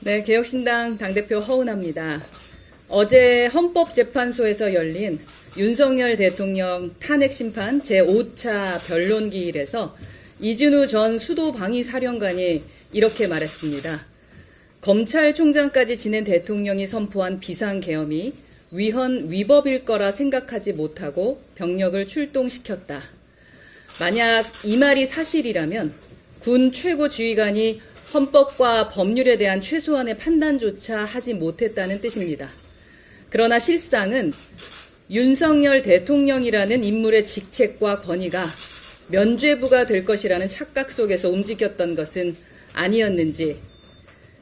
네, 개혁신당 당대표 허은하입니다. 어제 헌법재판소에서 열린 윤석열 대통령 탄핵심판 제5차 변론기일에서 이진우 전 수도방위사령관이 이렇게 말했습니다. 검찰총장까지 지낸 대통령이 선포한 비상계엄이 위헌 위법일 거라 생각하지 못하고 병력을 출동시켰다. 만약 이 말이 사실이라면 군 최고지휘관이 헌법과 법률에 대한 최소한의 판단조차 하지 못했다는 뜻입니다. 그러나 실상은 윤석열 대통령이라는 인물의 직책과 권위가 면죄부가 될 것이라는 착각 속에서 움직였던 것은 아니었는지,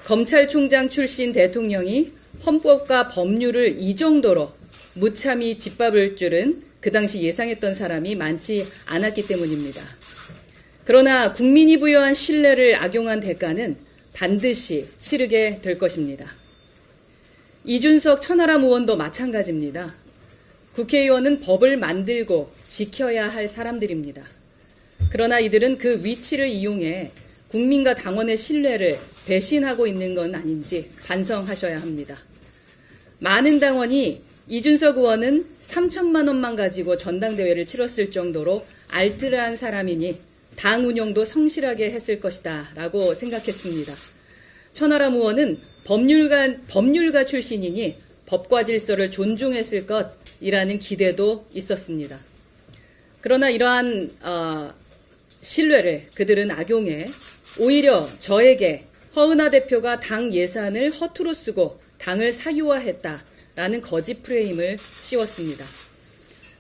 검찰총장 출신 대통령이 헌법과 법률을 이 정도로 무참히 짓밟을 줄은 그 당시 예상했던 사람이 많지 않았기 때문입니다. 그러나 국민이 부여한 신뢰를 악용한 대가는 반드시 치르게 될 것입니다. 이준석 천하람 의원도 마찬가지입니다. 국회의원은 법을 만들고 지켜야 할 사람들입니다. 그러나 이들은 그 위치를 이용해 국민과 당원의 신뢰를 배신하고 있는 건 아닌지 반성하셔야 합니다. 많은 당원이 이준석 의원은 3천만 원만 가지고 전당대회를 치렀을 정도로 알뜰한 사람이니 당 운영도 성실하게 했을 것이다 라고 생각했습니다. 천하람 의원은 법률가 출신이니 법과 질서를 존중했을 것이라는 기대도 있었습니다. 그러나 이러한 신뢰를 그들은 악용해 오히려 저에게 허은하 대표가 당 예산을 허투루 쓰고 당을 사유화했다라는 거짓 프레임을 씌웠습니다.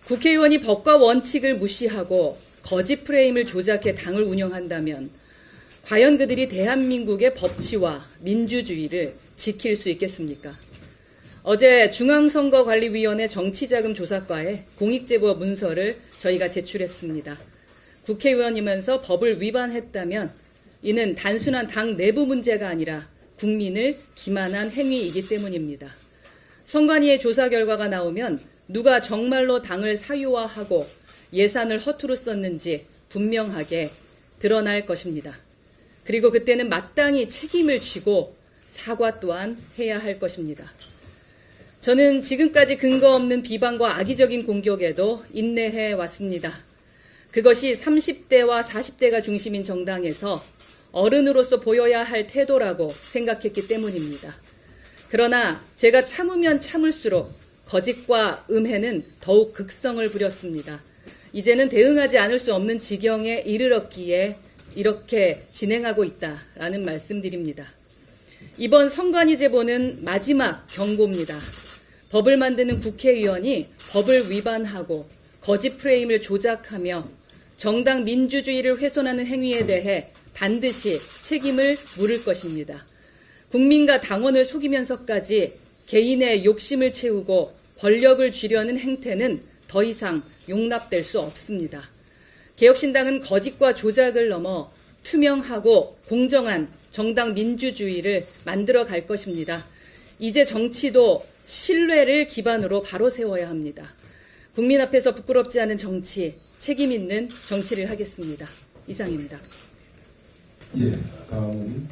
국회의원이 법과 원칙을 무시하고 거짓 프레임을 조작해 당을 운영한다면 과연 그들이 대한민국의 법치와 민주주의를 지킬 수 있겠습니까? 어제 중앙선거관리위원회 정치자금조사과에 공익제보 문서를 저희가 제출했습니다. 국회의원이면서 법을 위반했다면 이는 단순한 당 내부 문제가 아니라 국민을 기만한 행위이기 때문입니다. 선관위의 조사 결과가 나오면 누가 정말로 당을 사유화하고 예산을 허투루 썼는지 분명하게 드러날 것입니다. 그리고 그때는 마땅히 책임을 지고 사과 또한 해야 할 것입니다. 저는 지금까지 근거 없는 비방과 악의적인 공격에도 인내해 왔습니다. 그것이 30대와 40대가 중심인 정당에서 어른으로서 보여야 할 태도라고 생각했기 때문입니다. 그러나 제가 참으면 참을수록 거짓과 음해는 더욱 극성을 부렸습니다. 이제는 대응하지 않을 수 없는 지경에 이르렀기에 이렇게 진행하고 있다라는 말씀드립니다. 이번 선관위 제보는 마지막 경고입니다. 법을 만드는 국회의원이 법을 위반하고 거짓 프레임을 조작하며 정당 민주주의를 훼손하는 행위에 대해 반드시 책임을 물을 것입니다. 국민과 당원을 속이면서까지 개인의 욕심을 채우고 권력을 쥐려는 행태는 더 이상 용납될 수 없습니다. 개혁신당은 거짓과 조작을 넘어 투명하고 공정한 정당 민주주의를 만들어 갈 것입니다. 이제 정치도 신뢰를 기반으로 바로 세워야 합니다. 국민 앞에서 부끄럽지 않은 정치, 책임 있는 정치를 하겠습니다. 이상입니다. 예, 다음은